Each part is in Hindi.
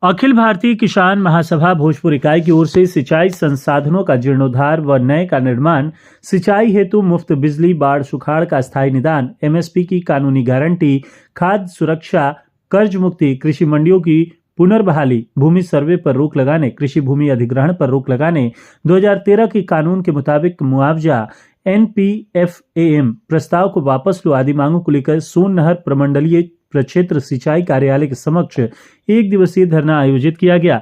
अखिल भारतीय किसान महासभा भोजपुर इकाई की ओर से सिंचाई संसाधनों का जीर्णोद्धार व नए का निर्माण, सिंचाई हेतु मुफ्त बिजली, बाढ़ सुखाड़ का स्थायी निदान, एमएसपी की कानूनी गारंटी, खाद्य सुरक्षा, कर्ज मुक्ति, कृषि मंडियों की पुनर्बहाली, भूमि सर्वे पर रोक लगाने, कृषि भूमि अधिग्रहण पर रोक लगाने, 2013 के कानून के मुताबिक मुआवजा, NPFAM प्रस्ताव को वापस लो आदि मांगों को लेकर सोन नहर प्रमंडलीय प्रक्षेत्र सिंचाई कार्यालय के समक्ष एक दिवसीय धरना आयोजित किया गया।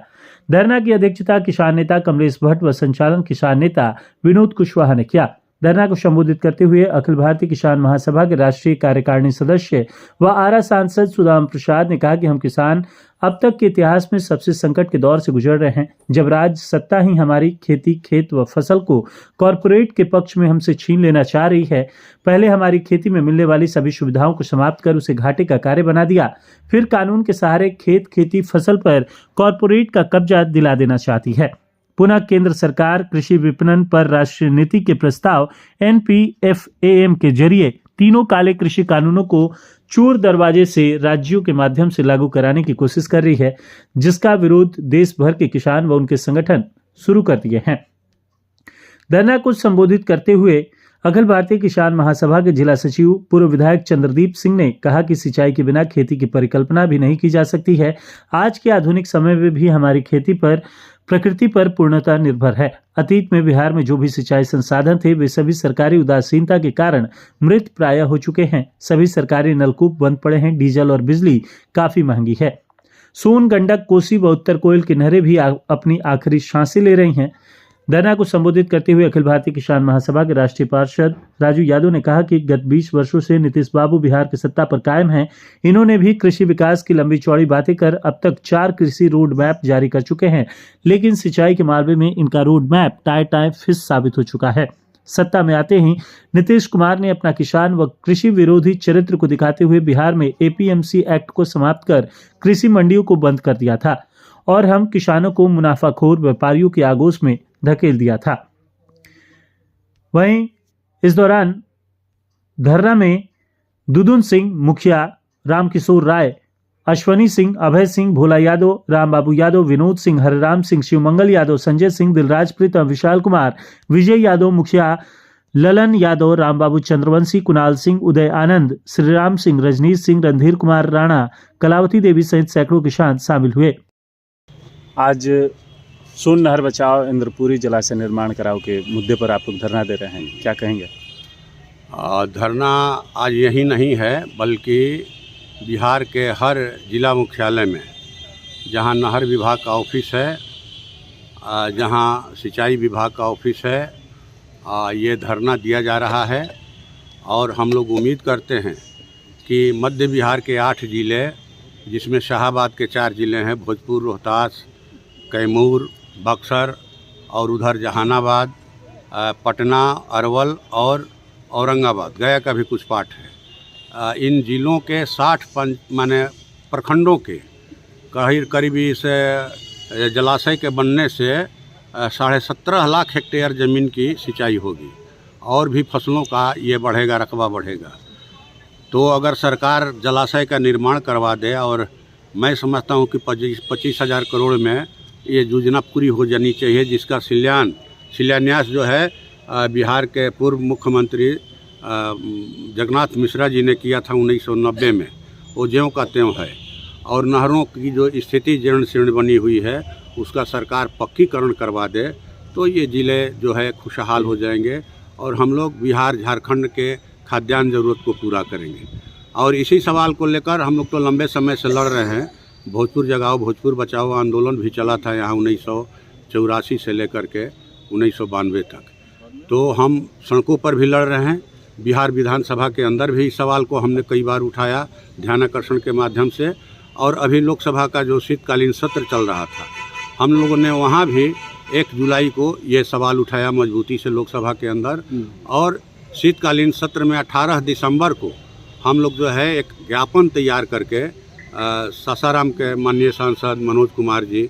धरना की अध्यक्षता किसान नेता कमलेश भट्ट व संचालन किसान नेता विनोद कुशवाहा ने किया। धरना को संबोधित करते हुए अखिल भारतीय किसान महासभा के राष्ट्रीय कार्यकारिणी सदस्य व आरा सांसद सुदाम प्रसाद ने कहा कि हम किसान अब तक के इतिहास में सबसे संकट के दौर से गुजर रहे हैं, जब राज्य सत्ता ही हमारी खेती, खेत व फसल को कॉरपोरेट के पक्ष में हमसे छीन लेना चाह रही है। पहले हमारी खेती में मिलने वाली सभी सुविधाओं को समाप्त कर उसे घाटे का कार्य बना दिया, फिर कानून के सहारे खेत, खेती, फसल पर कॉरपोरेट का कब्जा दिला देना चाहती है। पुनः केंद्र सरकार कृषि विपणन पर राष्ट्रीय नीति के प्रस्ताव NPFAM के जरिए तीनों काले कृषि कानूनों को चोर दरवाजे से राज्यों के माध्यम से लागू कराने की कोशिश कर रही है, जिसका विरोध देश भर के किसान व उनके संगठन शुरू कर दिए हैं। धरना को संबोधित करते हुए अखिल भारतीय किसान महासभा के जिला सचिव पूर्व विधायक चंद्रदीप सिंह ने कहा कि सिंचाई के बिना खेती की परिकल्पना भी नहीं की जा सकती है। आज के आधुनिक समय में भी हमारी खेती पर प्रकृति पर पूर्णतः निर्भर है। अतीत में बिहार में जो भी सिंचाई संसाधन थे वे सभी सरकारी उदासीनता के कारण मृत प्राय हो चुके हैं। सभी सरकारी नलकूप बंद पड़े हैं। डीजल और बिजली काफी महंगी है। सोन, गंडक, कोसी व उत्तर कोयल की नहरें भी अपनी आखिरी सांसें ले रही हैं। धरना को संबोधित करते हुए अखिल भारतीय किसान महासभा के राष्ट्रीय पार्षद राजू यादव ने कहा कि गत 20 वर्षों से नीतीश बाबू बिहार की सत्ता पर कायम हैं। इन्होंने भी कृषि विकास की लंबी चौड़ी बातें कर अब तक 4 कृषि रोड मैप जारी कर चुके हैं, लेकिन सिंचाई के मामले में इनका रोड मैप टाई फिश साबित हो चुका है। सत्ता में आते ही नीतीश कुमार ने अपना किसान व कृषि विरोधी चरित्र को दिखाते हुए बिहार में APMC एक्ट को समाप्त कर कृषि मंडियों को बंद कर दिया था और हम किसानों को मुनाफाखोर व्यापारियों की आगोश में धकेल दिया था। वहीं इस दौरान धरना में दुदुन सिंह मुखिया, रामकिशोर राय, अश्वनी सिंह, अभय सिंह, भोला यादव, राम बाबू यादव, विनोद सिंह, हरिराम सिंह, शिवमंगल यादव, संजय सिंह, दिलराज प्रीतम, विशाल कुमार, विजय यादव मुखिया, ललन यादव, राम बाबू चंद्रवंशी, कुणाल सिंह, उदय आनंद, श्रीराम सिंह, रजनीश सिंह, रणधीर कुमार राणा, कलावती देवी सहित सैकड़ों किसान शामिल हुए। आज सोन नहर बचाओ, इंद्रपुरी जलाशय निर्माण कराओ के मुद्दे पर आप लोग धरना दे रहे हैं, क्या कहेंगे? धरना आज यही नहीं है, बल्कि बिहार के हर जिला मुख्यालय में जहां नहर विभाग का ऑफिस है, जहां सिंचाई विभाग का ऑफिस है, ये धरना दिया जा रहा है। और हम लोग उम्मीद करते हैं कि मध्य बिहार के 8 जिले, जिसमें शाहाबाद के 4 जिले हैं, भोजपुर, रोहतास, कैमूर, बक्सर और उधर जहानाबाद, पटना, अरवल और औरंगाबाद, गया का भी कुछ पार्ट है। इन जिलों के 60 माने प्रखंडों के करीब इस जलाशय के बनने से 17.5 लाख हेक्टेयर ज़मीन की सिंचाई होगी और भी फसलों का ये बढ़ेगा, रकबा बढ़ेगा। तो अगर सरकार जलाशय का निर्माण करवा दे, और मैं समझता हूँ कि 25,000 करोड़ में ये योजना पूरी हो जानी चाहिए, जिसका शिलान्यास जो है बिहार के पूर्व मुख्यमंत्री जगन्नाथ मिश्रा जी ने किया था 1990 में, वो ज्यों का त्यों है। और नहरों की जो स्थिति जीर्ण शीर्ण बनी हुई है, उसका सरकार पक्कीकरण करवा दे तो ये ज़िले जो है खुशहाल हो जाएंगे और हम लोग बिहार, झारखंड के खाद्यान्न ज़रूरत को पूरा करेंगे। और इसी सवाल को लेकर हम लोग तो लंबे समय से लड़ रहे हैं। भोजपुर जगाओ, भोजपुर बचाओ आंदोलन भी चला था यहाँ 1984 से लेकर के 1992 तक। तो हम सड़कों पर भी लड़ रहे हैं। बिहार विधानसभा के अंदर भी इस सवाल को हमने कई बार उठाया ध्यानाकर्षण के माध्यम से, और अभी लोकसभा का जो शीतकालीन सत्र चल रहा था, हम लोगों ने वहाँ भी 1 जुलाई को ये सवाल उठाया मजबूती से लोकसभा के अंदर। और शीतकालीन सत्र में 18 दिसंबर को हम लोग जो है एक ज्ञापन तैयार करके सासाराम के माननीय सांसद मनोज कुमार जी,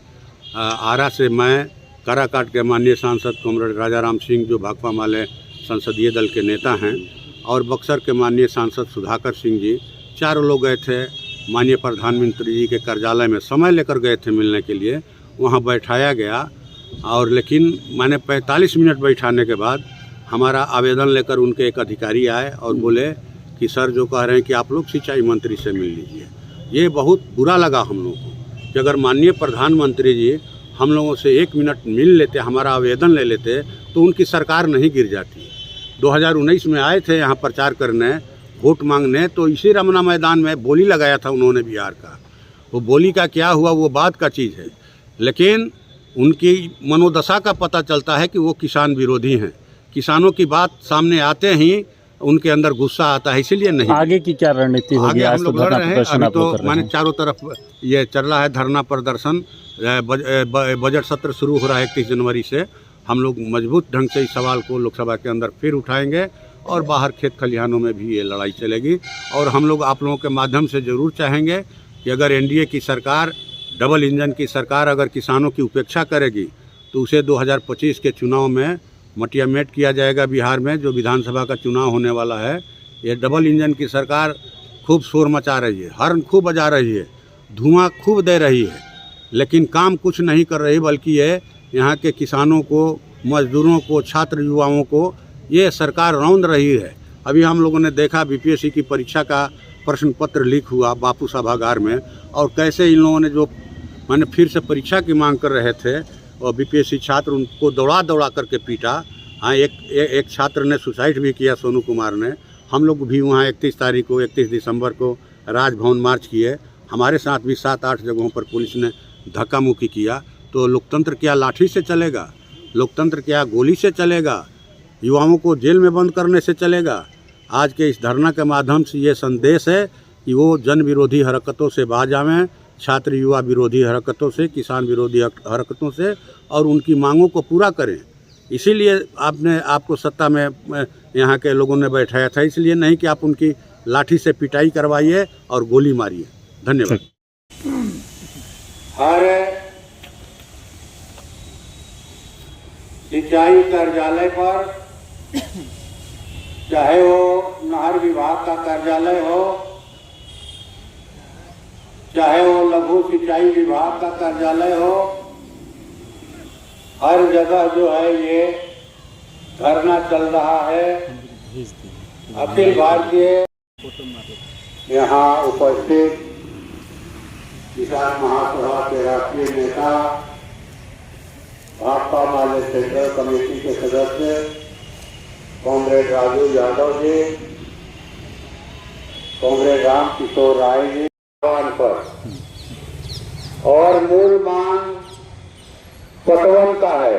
आरा से मैं, काराकाट के माननीय सांसद कॉमरेड राजाराम सिंह जो भाकपा माले संसदीय दल के नेता हैं, और बक्सर के माननीय सांसद सुधाकर सिंह जी, 4 लोग गए थे माननीय प्रधानमंत्री जी के कार्यालय में समय लेकर गए थे मिलने के लिए, वहाँ बैठाया गया और लेकिन मैंने 45 मिनट बैठाने के बाद हमारा आवेदन लेकर उनके एक अधिकारी आए और बोले कि सर जो कह रहे हैं कि आप लोग सिंचाई मंत्री से मिल लीजिए। ये बहुत बुरा लगा हम लोगों को कि अगर माननीय प्रधानमंत्री जी हम लोगों से 1 मिनट मिल लेते, हमारा आवेदन ले लेते तो उनकी सरकार नहीं गिर जाती। 2019 में आए थे यहाँ प्रचार करने, वोट मांगने, तो इसी रमना मैदान में बोली लगाया था उन्होंने बिहार का। वो बोली का क्या हुआ वो बात का चीज़ है, लेकिन उनकी मनोदशा का पता चलता है कि वो किसान विरोधी हैं। किसानों की बात सामने आते ही उनके अंदर गुस्सा आता है, इसीलिए नहीं। आगे की क्या रणनीति होगी? आगे आज हम तो लोग लड़ धरना रहे हैं, प्रदर्शन अभी आप लोग तो कर रहे माने हैं। चारों तरफ ये चल रहा है धरना प्रदर्शन। बजट सत्र शुरू हो रहा है 31 जनवरी से। हम लोग मजबूत ढंग से इस सवाल को लोकसभा के अंदर फिर उठाएंगे और बाहर खेत खलिहानों में भी ये लड़ाई चलेगी। और हम लोग आप लोगों के माध्यम से ज़रूर चाहेंगे कि अगर एनडीए की सरकार, डबल इंजन की सरकार अगर किसानों की उपेक्षा करेगी तो उसे 2025 के चुनाव में मटियामेट किया जाएगा। बिहार में जो विधानसभा का चुनाव होने वाला है, ये डबल इंजन की सरकार खूब शोर मचा रही है, हॉर्न खूब बजा रही है, धुआं खूब दे रही है, लेकिन काम कुछ नहीं कर रही, बल्कि ये यहाँ के किसानों को, मजदूरों को, छात्र युवाओं को ये सरकार रौंद रही है। अभी हम लोगों ने देखा बीपीएससी की परीक्षा का प्रश्न पत्र लीक हुआ बापू सभागार में, और कैसे इन लोगों ने जो माने फिर से परीक्षा की मांग कर रहे थे और बीपीएससी छात्र उनको दौड़ा दौड़ा करके पीटा। हाँ, एक छात्र ने सुसाइड भी किया, सोनू कुमार ने। हम लोग भी वहाँ 31 दिसंबर को राजभवन मार्च किए। हमारे साथ भी 7-8 जगहों पर पुलिस ने धक्का मुक्की किया। तो लोकतंत्र क्या लाठी से चलेगा? लोकतंत्र क्या गोली से चलेगा? युवाओं को जेल में बंद करने से चलेगा? आज के इस धरना के माध्यम से ये संदेश है कि वो जन विरोधी हरकतों से बाज आवें, छात्र युवा विरोधी हरकतों से, किसान विरोधी हरकतों से, और उनकी मांगों को पूरा करें। इसीलिए आपको सत्ता में यहाँ के लोगों ने बैठाया था, इसलिए नहीं कि आप उनकी लाठी से पिटाई करवाइए और गोली मारिए। धन्यवाद। हर सिंचाई कार्यालय पर, चाहे वो नहर विभाग का कार्यालय हो, चाहे वो लघु सिंचाई विभाग का कार्यालय हो, हर जगह जो है ये धरना चल रहा है। अखिल भारतीय यहाँ उपस्थित किसान महासभा के राष्ट्रीय नेता, भाकपा माले सेंट्रल कमेटी के सदस्य कांग्रेस राजू यादव जी, कांग्रेस राम किशोर राय जी पर, और मूल मांग पटवन का है।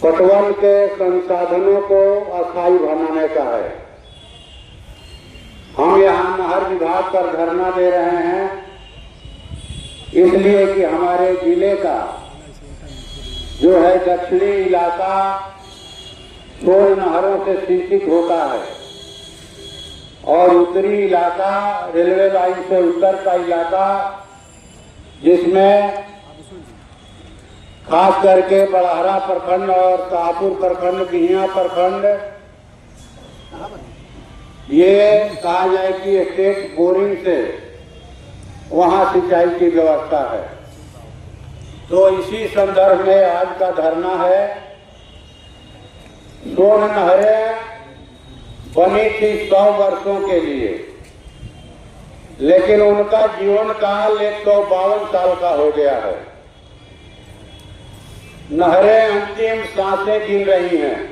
पटवन के संसाधनों को अस्थायी बनाने का है। हम यहाँ नहर विभाग पर धरना दे रहे हैं इसलिए कि हमारे जिले का जो है दक्षिणी इलाका 16 नहरों से सिंचित होता है, और उत्तरी इलाका, रेलवे लाइन से उत्तर का इलाका, जिसमें खास करके बड़हरा प्रखंड और शाहपुर प्रखंड, बिहिया प्रखंड, ये कहा जाए कि स्टेट बोरिंग से वहां सिंचाई की व्यवस्था है। तो इसी संदर्भ में आज का धरना है। 16 नहरें बनी थी 100 वर्षों के लिए, लेकिन उनका जीवन काल 152 साल का हो गया है। नहरें अंतिम सांसें गिन रही हैं।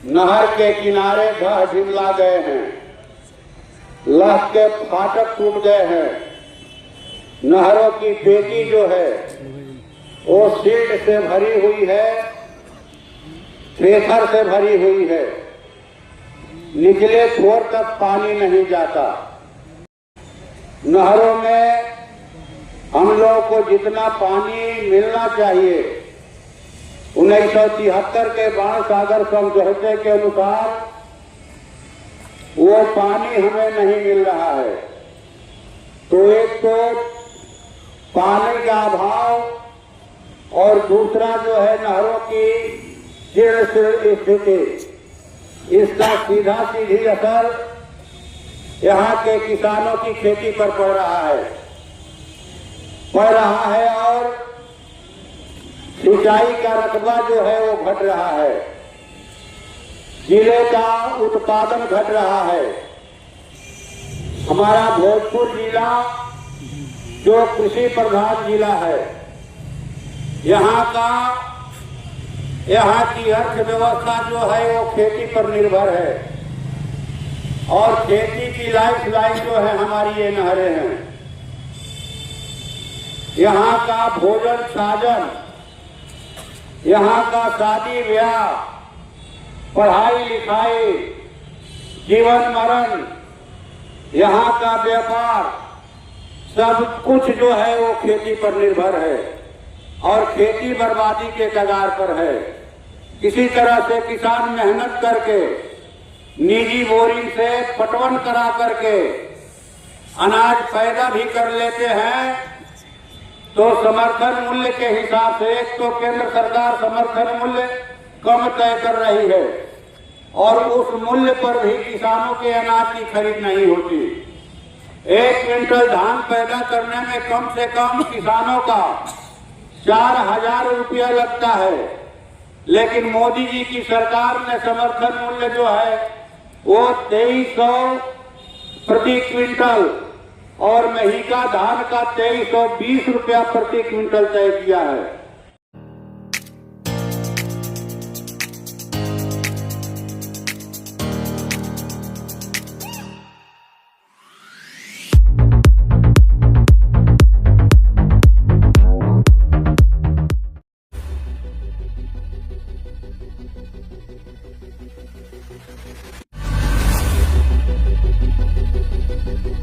नहर के किनारे घास ढिमला गए हैं, लह के फाटक टूट गए हैं। नहरों की पेटी जो है वो सील्ड से भरी हुई है, थ्रेसर से भरी हुई है, निचले छोर तक पानी नहीं जाता। नहरों में हम लोगों को जितना पानी मिलना चाहिए 1973 के बाण सागर समझौते के अनुसार वो पानी हमें नहीं मिल रहा है। तो एक तो पानी का अभाव, और दूसरा जो है नहरों की जीर्ण स्थिति, इसका सीधा सीधी असर यहाँ के किसानों की खेती पर पड़ रहा है और सिंचाई का रकबा जो है वो घट रहा है, जिले का उत्पादन घट रहा है। हमारा भोजपुर जिला जो कृषि प्रधान जिला है, यहाँ की अर्थव्यवस्था जो है वो खेती पर निर्भर है और खेती की लाइफ लाइन जो है हमारी ये नहरें हैं। यहाँ का भोजन साजन, यहाँ का शादी ब्याह, पढ़ाई लिखाई, जीवन मरण, यहाँ का व्यापार, सब कुछ जो है वो खेती पर निर्भर है और खेती बर्बादी के कगार पर है। किसी तरह से किसान मेहनत करके निजी बोरिंग से पटवन करा करके अनाज पैदा भी कर लेते हैं, तो समर्थन मूल्य के हिसाब से एक तो केंद्र सरकार समर्थन मूल्य कम तय कर रही है और उस मूल्य पर भी किसानों के अनाज की खरीद नहीं होती। 1 क्विंटल धान पैदा करने में कम से कम किसानों का 4,000 रुपया लगता है, लेकिन मोदी जी की सरकार ने समर्थन मूल्य जो है वो 2300 प्रति क्विंटल और महीका धान का 2320 रुपया प्रति क्विंटल तय किया है।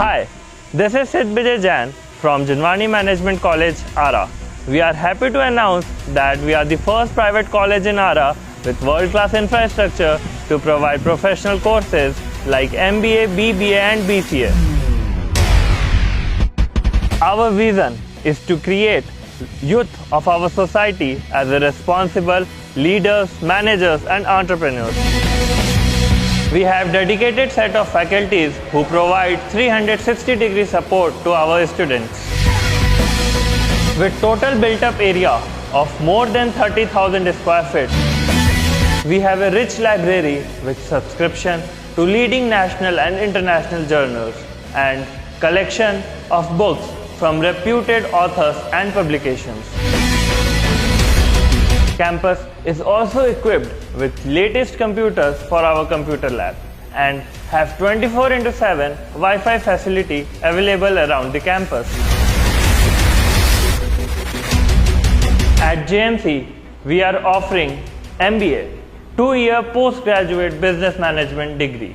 Hi, this is Sid Bijay Jain from Jinwani Management College, Ara. We are happy to announce that we are the first private college in Ara with world-class infrastructure to provide professional courses like MBA, BBA and BCA. Our vision is to create youth of our society as a responsible leaders, managers and entrepreneurs. We have dedicated set of faculties who provide 360-degree support to our students. With total built-up area of more than 30,000 square feet, we have a rich library with subscription to leading national and international journals and collection of books from reputed authors and publications. Campus is also equipped with latest computers for our computer lab and have 24/7 Wi-Fi facility available around the campus. At JMC, we are offering MBA, 2-year postgraduate business management degree,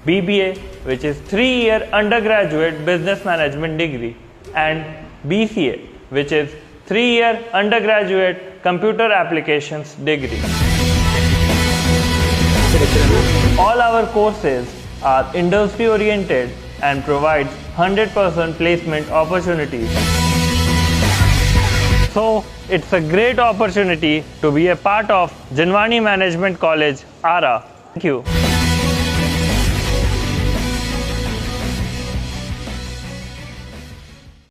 BBA, which is 3-year undergraduate business management degree, and BCA, which is 3-year undergraduate computer applications degree. All our courses are industry oriented and provide 100% placement opportunities. So it's a great opportunity to be a part of Jinwani Management College, Ara. Thank you.